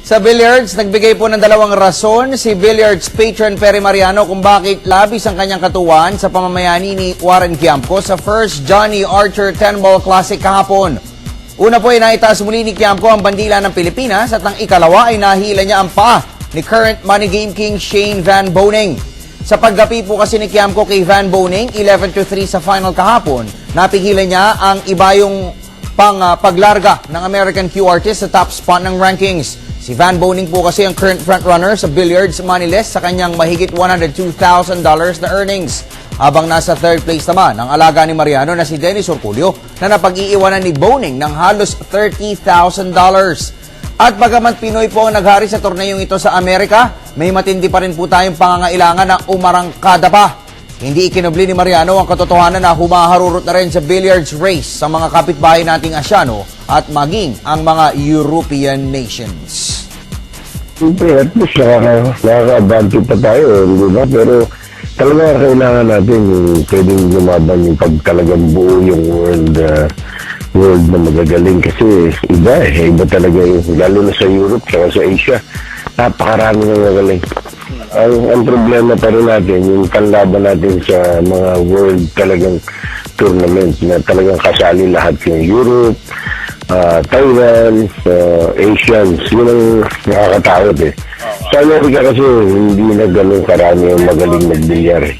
Sa billiards, nagbigay po ng dalawang rason si billiards patron Perry Mariano kung bakit labis ang kanyang katuwaan sa pamamayani ni Warren Quiamco sa first Johnny Archer 10-ball classic kahapon. Una po ay naitaas muli ni Quiamco ang bandila ng Pilipinas at ang ikalawa ay nahila niya ang paa ni current Money Game King Shane Van Boening. Sa paggapi po kasi ni Quiamco kay Van Boening, 11-3 sa final kahapon, napigilan niya ang ibayong paglarga ng American Q artist sa top spot ng rankings. Si Van Boening po kasi ang current frontrunner sa billiards money list sa kanyang mahigit $102,000 na earnings. Habang nasa third place naman ang alaga ni Mariano na si Dennis Orculio na napag-iiwanan ni Boening ng halos $30,000. At bagaman Pinoy po ang naghari sa torneyong ito sa Amerika, may matindi pa rin po tayong pangangailangan na umarangkada pa. Hindi ikinubli ni Mariano ang katotohanan na humaharurot na rin sa billiards race sa mga kapitbahay nating Asyano at maging ang mga European nations. Siyempre, at least nakaka-abante pa tayo, di ba? Pero talaga kailangan natin yung pwedeng lumaban yung pag talagang buo yung world na magagaling kasi iba talaga yung, lalo na sa Europe saka sa Asia, napakarami na magaling. Ang problema pa rin natin, yung panlaban natin sa mga world talagang tournament na talagang kasali lahat yung Europe, Taiwan, Asians, yun ang nakakatakot eh. Sa Amerika kasi hindi na ganun karami yung magaling magbilyar eh.